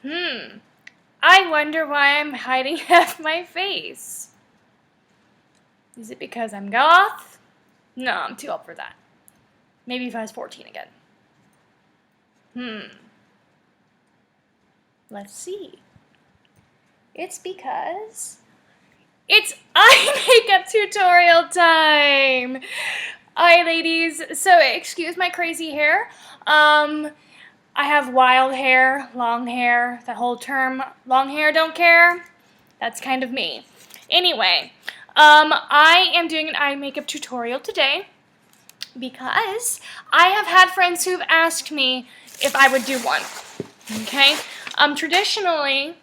I wonder why I'm hiding half my face. Is it because I'm goth? No, I'm too old for that. Maybe if I was 14 again. Let's see. It's because it's eye makeup tutorial time! Hi, ladies. So, excuse my crazy hair. I have wild hair, long hair, the whole term, long hair, don't care. That's kind of me. Anyway, I am doing an eye makeup tutorial today because I have had friends who've asked me if I would do one. Okay? Traditionally,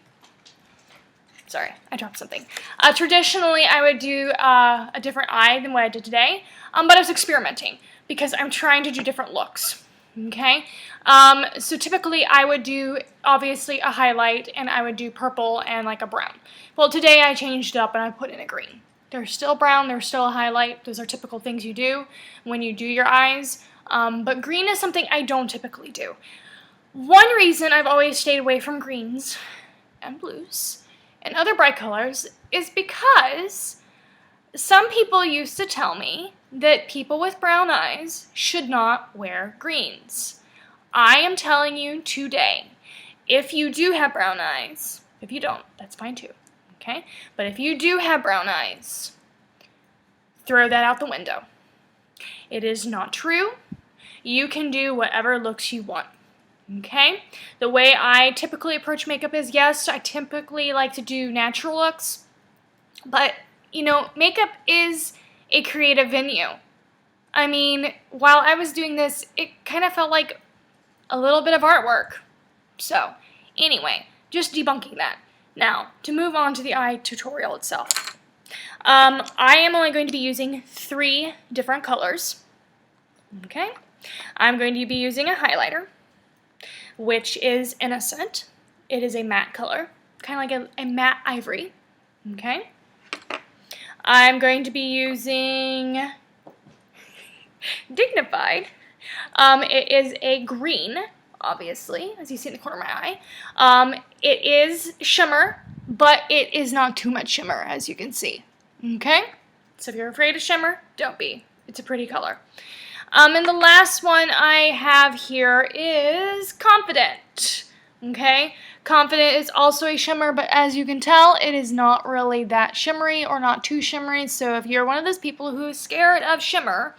sorry, I dropped something. Traditionally, I would do a different eye than what I did today, but I was experimenting because I'm trying to do different looks. Okay, so typically I would do, obviously, a highlight, and I would do purple and like a brown. Well, today I changed it up and I put in a green. They're still brown, they're still a highlight. Those are typical things you do when you do your eyes, but green is something I don't typically do. One reason I've always stayed away from greens and blues and other bright colors is because some people used to tell me that people with brown eyes should not wear greens. I am telling you today, if you do have brown eyes, if you don't, that's fine too, okay? But if you do have brown eyes, throw that out the window. It is not true. You can do whatever looks you want, okay? The way I typically approach makeup is, yes, I typically like to do natural looks, but you know, makeup is a creative venue. I mean, while I was doing this, it kind of felt like a little bit of artwork. So, anyway, just debunking that. Now, to move on to the eye tutorial itself. I am only going to be using 3 different colors. Okay? I'm going to be using a highlighter, which is Innocent. It is a matte color, kind of like a matte ivory. Okay? I'm going to be using Dignified. It is a green, obviously, as you see in the corner of my eye. It is shimmer, but it is not too much shimmer, as you can see. Okay? So if you're afraid of shimmer, don't be. It's a pretty color. And the last one I have here is Confident. Okay? Confident is also a shimmer, but as you can tell, it is not really that shimmery or not too shimmery. So if you're one of those people who is scared of shimmer,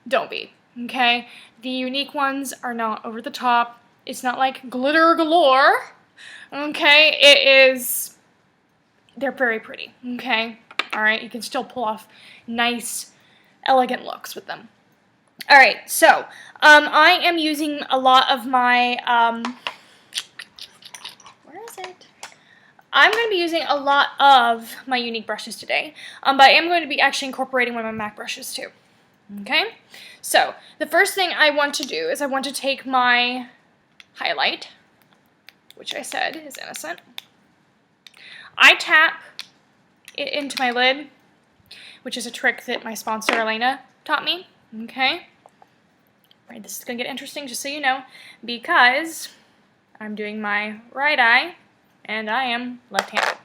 don't be, okay? The Younique ones are not over the top. It's not like glitter galore, okay? They're very pretty, okay? All right, you can still pull off nice, elegant looks with them. All right, so I am using a lot of my, I'm going to be using a lot of my Younique brushes today, but I am going to be actually incorporating one of my MAC brushes too. Okay? So, the first thing I want to do is I want to take my highlight, which I said is Innocent. I tap it into my lid, which is a trick that my sponsor Elena taught me. Okay? Right, this is going to get interesting, just so you know, because I'm doing my right eye, and I am left-handed.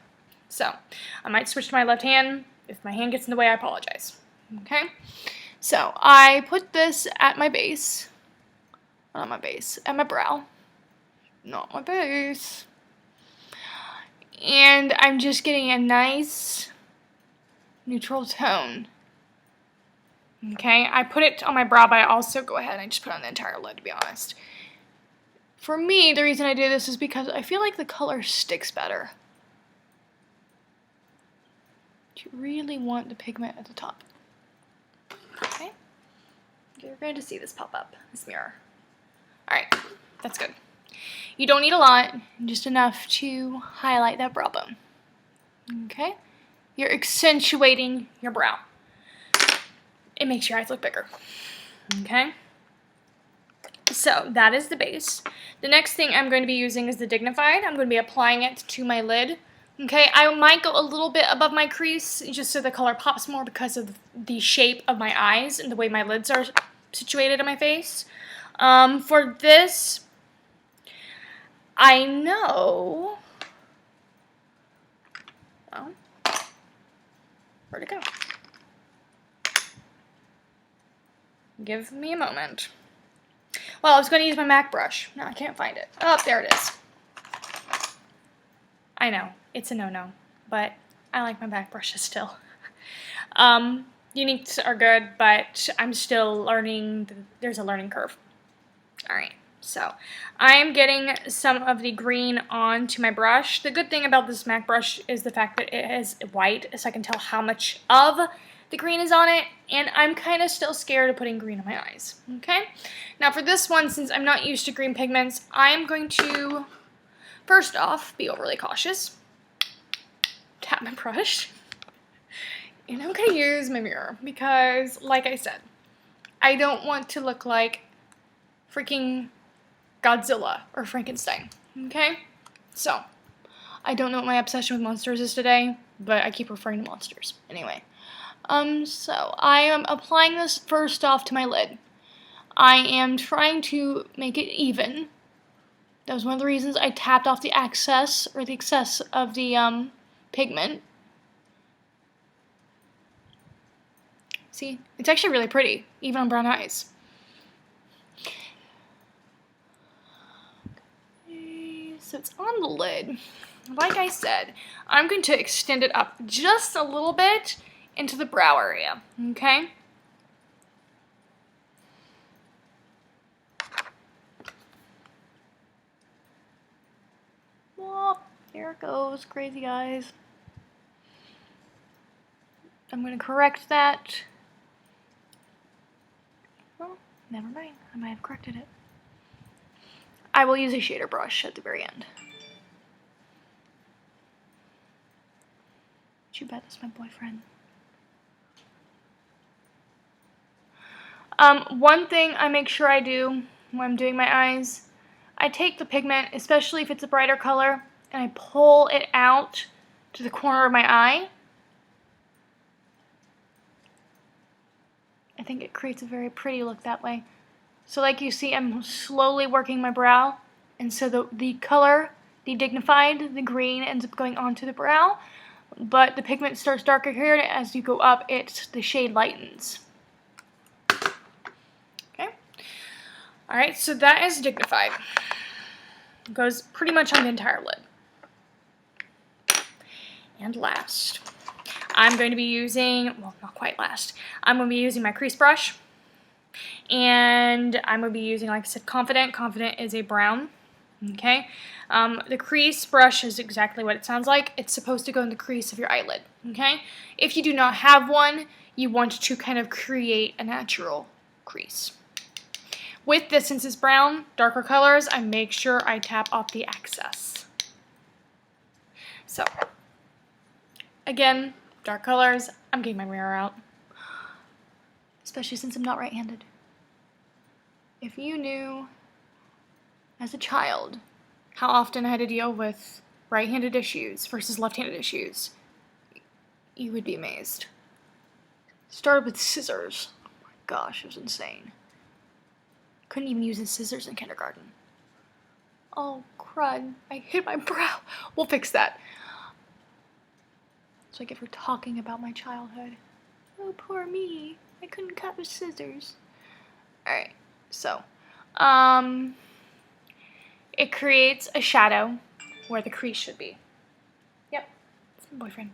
So, I might switch to my left hand. If my hand gets in the way, I apologize. Okay? So, I put this at my base. Not my base. At my brow. Not my base. And I'm just getting a nice neutral tone. Okay? I put it on my brow, but I also go ahead and I just put it on the entire lid, to be honest. For me, the reason I do this is because I feel like the color sticks better. You really want the pigment at the top. Okay? You're going to see this pop up, this mirror. Alright, that's good. You don't need a lot, just enough to highlight that brow bone. Okay? You're accentuating your brow. It makes your eyes look bigger. Okay? So, that is the base. The next thing I'm going to be using is the Dignified. I'm going to be applying it to my lid. Okay, I might go a little bit above my crease, just so the color pops more because of the shape of my eyes and the way my lids are situated on my face. For this, I know. Well, where'd it go? Give me a moment. Well, I was going to use my MAC brush. No, I can't find it. Oh, there it is. I know, it's a no-no, but I like my MAC brushes still. Youniques are good, but I'm still learning. There's a learning curve. Alright, so I am getting some of the green onto my brush. The good thing about this MAC brush is the fact that it is white, so I can tell how much of the green is on it, and I'm kind of still scared of putting green on my eyes. Okay? Now for this one, since I'm not used to green pigments, I'm going to, first off, be overly cautious. Tap my brush. And I'm going to use my mirror because, like I said, I don't want to look like freaking Godzilla or Frankenstein. Okay? So, I don't know what my obsession with monsters is today, but I keep referring to monsters. Anyway. So I am applying this first off to my lid. I am trying to make it even. That was one of the reasons I tapped off the excess of the pigment. See, it's actually really pretty, even on brown eyes. Okay, so it's on the lid. Like I said, I'm going to extend it up just a little bit into the brow area, okay? Oh, here it goes, crazy eyes. I'm going to correct that. Well, never mind, I might have corrected it. I will use a shader brush at the very end. You bet that's my boyfriend. One thing I make sure I do when I'm doing my eyes, I take the pigment, especially if it's a brighter color, and I pull it out to the corner of my eye. I think it creates a very pretty look that way. So like you see, I'm slowly working my brow, and so the color, the dignified, the green, ends up going onto the brow, but the pigment starts darker here, and as you go up, the shade lightens. Okay? Alright, so that is dignified. It goes pretty much on the entire lid. And last, I'm going to be using, well, not quite last, I'm going to be using my crease brush. And I'm going to be using, like I said, Confident. Confident is a brown. Okay? The crease brush is exactly what it sounds like. It's supposed to go in the crease of your eyelid. Okay? If you do not have one, you want to kind of create a natural crease. With this, since it's brown, darker colors, I make sure I tap off the excess. So, again, dark colors, I'm getting my mirror out. Especially since I'm not right-handed. If you knew, as a child, how often I had to deal with right-handed issues versus left-handed issues, you would be amazed. Started with scissors. Oh my gosh, it was insane. Couldn't even use the scissors in kindergarten. Oh, crud. I hit my brow. We'll fix that. So I get for talking about my childhood. Oh, poor me. I couldn't cut with scissors. Alright, so, it creates a shadow where the crease should be. Yep, it's my boyfriend.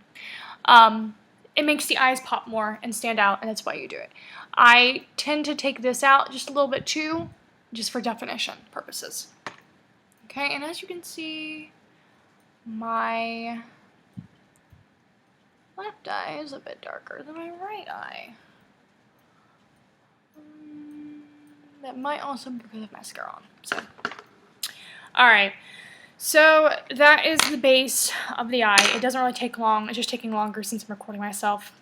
It makes the eyes pop more and stand out, and that's why you do it. I tend to take this out just a little bit too, just for definition purposes. Okay, and as you can see, my left eye is a bit darker than my right eye. That might also be because of mascara on. So, alright. So, that is the base of the eye. It doesn't really take long. It's just taking longer since I'm recording myself.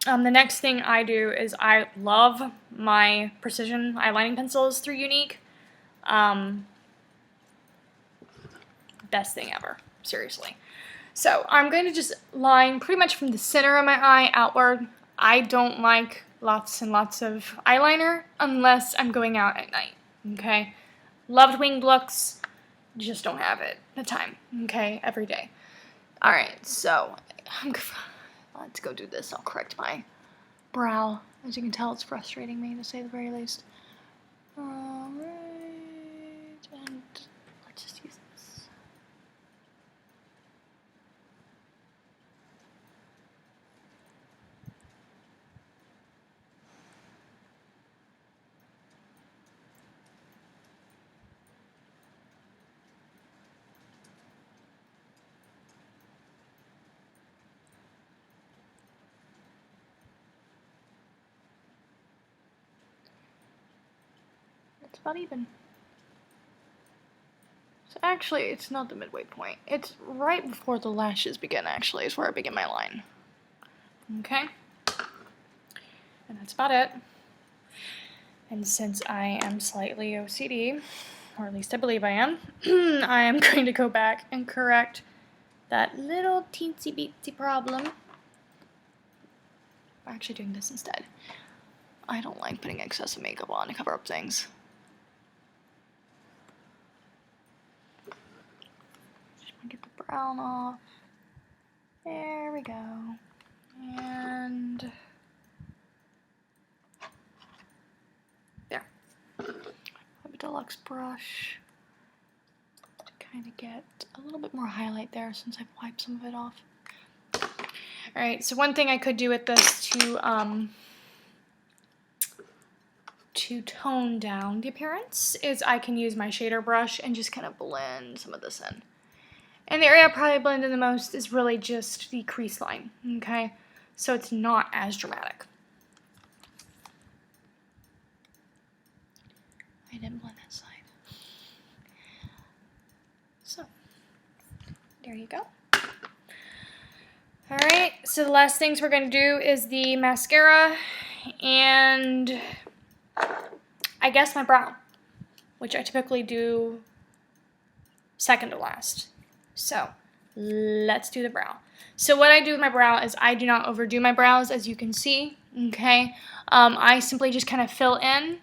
The next thing I do is I love my precision eyelining pencils through Younique. Best thing ever. Seriously. So, I'm going to just line pretty much from the center of my eye outward. I don't like lots and lots of eyeliner unless I'm going out at night. Okay? Loved winged looks. just don't have it the time, okay, every day. All right, so let's go do this. I'll correct my brow. As you can tell, it's frustrating me, to say the very least. All right, and let's just use this. It's about even. So actually, it's not the midway point. It's right before the lashes begin, actually, is where I begin my line. Okay? And that's about it. And since I am slightly OCD, or at least I believe I am, I am going to go back and correct that little teensy beatsy problem. I'm actually doing this instead. I don't like putting excessive makeup on to cover up things. Just want to get the brown off. There we go. And there. I have a deluxe brush to kind of get a little bit more highlight there since I've wiped some of it off. Alright, so one thing I could do with this to tone down the appearance is I can use my shader brush and just kind of blend some of this in. And the area I probably blend in the most is really just the crease line, okay? So it's not as dramatic. I didn't blend that side. So, there you go. Alright, so the last things we're going to do is the mascara and I guess my brow, which I typically do second to last. So, let's do the brow. So what I do with my brow is I do not overdo my brows, as you can see, okay? I simply just kind of fill in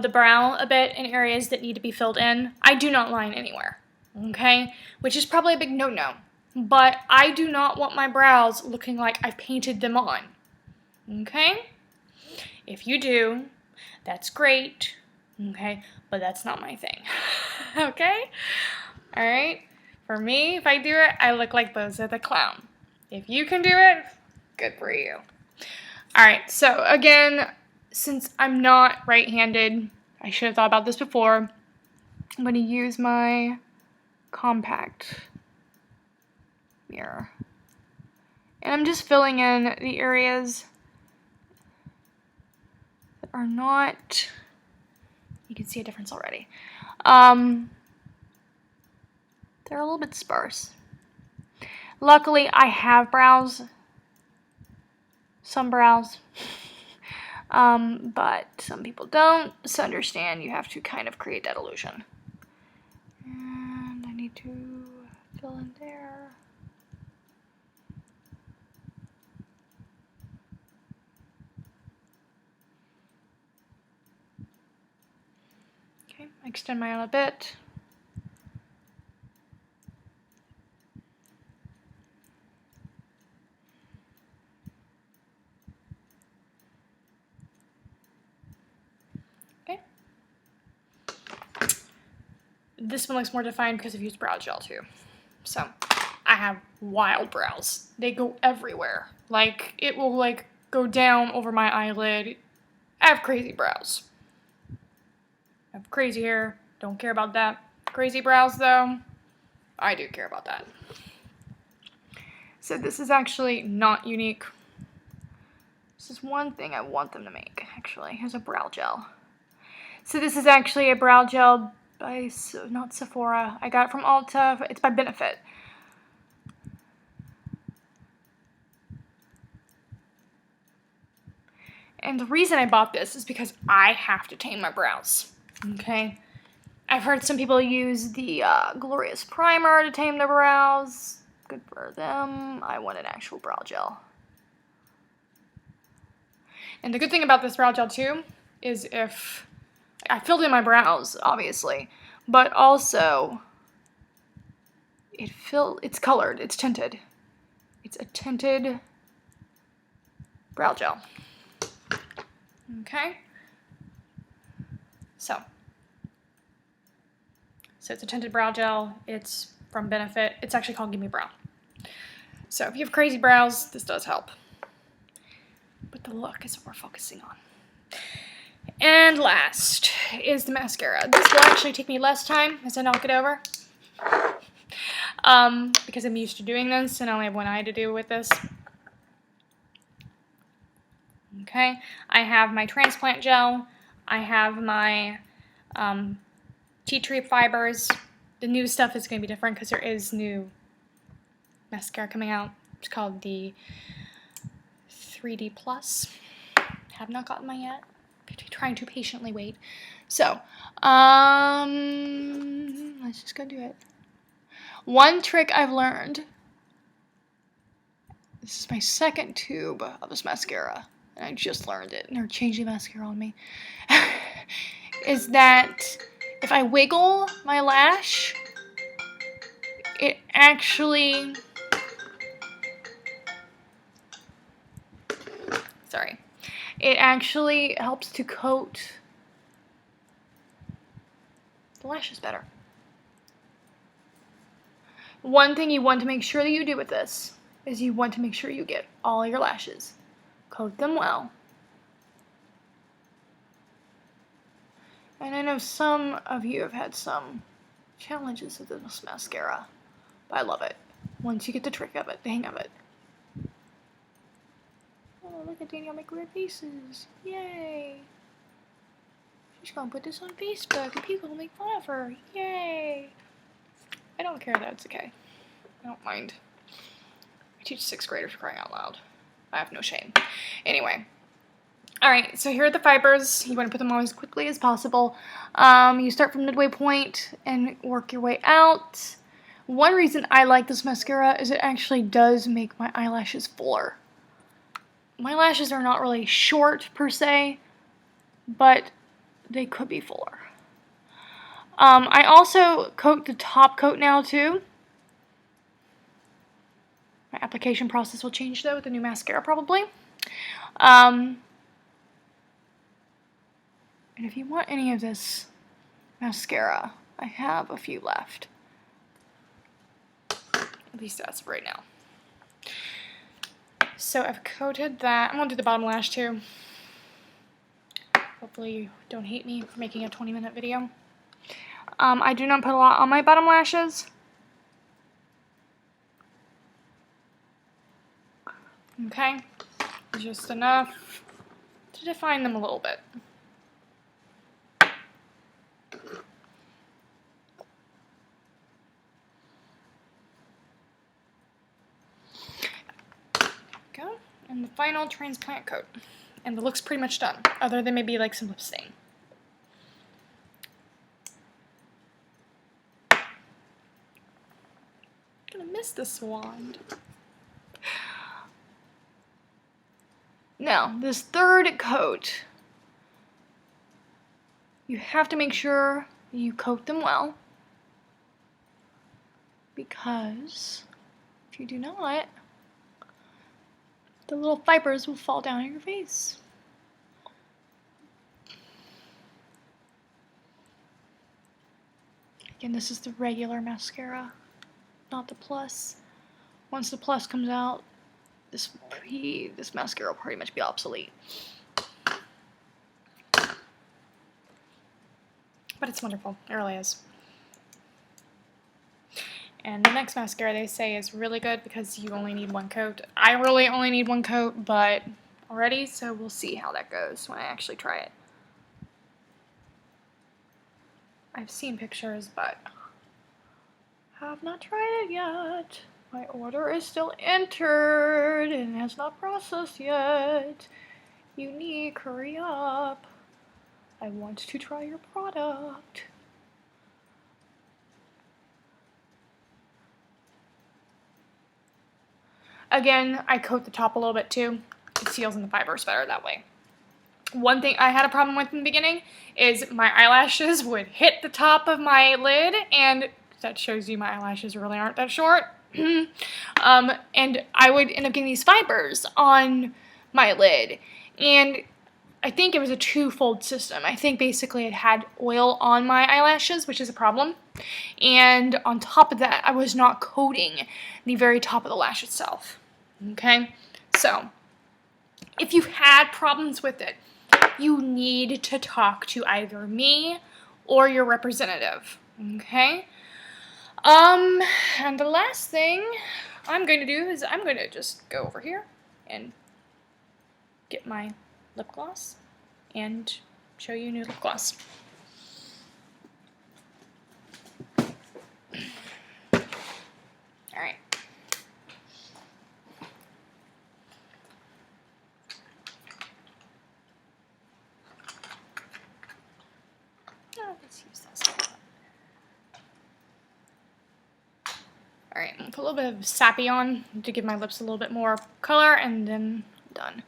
the brow a bit in areas that need to be filled in. I do not line anywhere, okay? Which is probably a big no-no. But I do not want my brows looking like I've painted them on, okay? If you do, that's great, okay? But that's not my thing, okay? Alright? For me, if I do it, I look like Bozo the Clown. If you can do it, good for you. Alright, so again, since I'm not right-handed, I should have thought about this before, I'm going to use my compact mirror. And I'm just filling in the areas that are not, you can see a difference already. They're a little bit sparse. Luckily, I have brows, some brows, but some people don't, so understand you have to kind of create that illusion. And I need to fill in there. Okay, extend my eye a bit. Okay. This one looks more defined because I've used brow gel too. So, I have wild brows. They go everywhere. Like, it will like go down over my eyelid. I have crazy brows. I have crazy hair. Don't care about that. Crazy brows, though, I do care about that. So this is actually not Younique. This is one thing I want them to make, actually. Here's a brow gel. So this is actually a brow gel by, not Sephora. I got it from Ulta. It's by Benefit. And the reason I bought this is because I have to tame my brows, okay? I've heard some people use the Glorious Primer to tame their brows. Good for them. I want an actual brow gel. And the good thing about this brow gel, too, is if I filled in my brows, obviously, but also it's colored, it's tinted. It's a tinted brow gel. Okay. So it's a tinted brow gel. It's from Benefit. It's actually called Gimme Brow. So if you have crazy brows, this does help. But the look is what we're focusing on. And last is the mascara. This will actually take me less time as I knock it over. Because I'm used to doing this and I only have one eye to do with this. Okay, I have my transplant gel. I have my tea tree fibers. The new stuff is going to be different because there is new mascara coming out. It's called the 3D Plus. Have not gotten mine yet. Trying to patiently wait. So, let's just go do it. One trick I've learned. This is my second tube of this mascara. And I just learned it. And they're changing mascara on me. Is that if I wiggle my lash, it actually... Sorry. It actually helps to coat the lashes better. One thing you want to make sure that you do with this is you want to make sure you get all your lashes. Coat them well. And I know some of you have had some challenges with this mascara, but I love it. Once you get the trick of it, the hang of it. Oh, look at Danielle make weird faces. Yay. She's gonna put this on Facebook and people will make fun of her. Yay. I don't care, that's okay. I don't mind. I teach 6th graders, for crying out loud. I have no shame. Anyway. Alright, so here are the fibers. You want to put them on as quickly as possible. You start from midway point and work your way out. One reason I like this mascara is it actually does make my eyelashes fuller. My lashes are not really short per se, but they could be fuller. I also coat the top coat now too. My application process will change though with the new mascara probably. And if you want any of this mascara, I have a few left. At least that's right now. So I've coated that. I'm going to do the bottom lash too. Hopefully you don't hate me for making a 20-minute video. I do not put a lot on my bottom lashes. Okay, just enough to define them a little bit. Go. And the final transplant coat. And the look's pretty much done, other than maybe like some lip stain. I'm gonna miss this wand. Now, this third coat, you have to make sure you coat them well, because if you do not, the little fibers will fall down on your face. Again, this is the regular mascara, not the plus. Once the plus comes out, this mascara will pretty much be obsolete. But it's wonderful. It really is. And the next mascara they say is really good because you only need one coat. I really only need one coat, but already, so we'll see how that goes when I actually try it. I've seen pictures, but have not tried it yet. My order is still entered and has not processed yet. Younique, hurry up. I want to try your product. Again, I coat the top a little bit too. It seals in the fibers better that way. One thing I had a problem with in the beginning is my eyelashes would hit the top of my lid and That shows you my eyelashes really aren't that short. And I would end up getting these fibers on my lid. And I think it was a two-fold system. I think basically it had oil on my eyelashes, which is a problem. And on top of that, I was not coating the very top of the lash itself. Okay? So, if you've had problems with it, you need to talk to either me or your representative. Okay? And the last thing I'm going to do is I'm going to just go over here and get my lip gloss and show you new lip gloss. Alright. Let's use this. Alright, I'm going to put a little bit of sappy on to give my lips a little bit more color, and then done.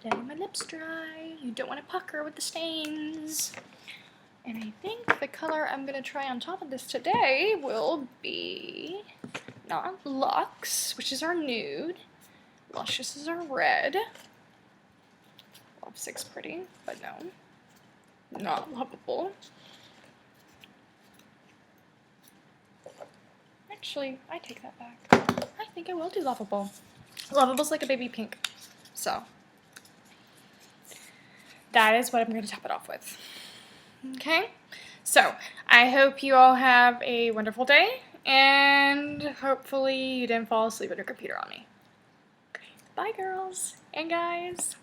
Letting my lips dry. You don't want to pucker with the stains. And I think the color I'm going to try on top of this today will be not Luxe, which is our nude. Luscious is our red. Lipstick's pretty, but no. Not lovable. Actually, I take that back. I think I will do lovable. Lovable's like a baby pink. So that is what I'm going to top it off with. Okay? So, I hope you all have a wonderful day, and hopefully you didn't fall asleep at your computer on me. Okay. Bye, girls and guys.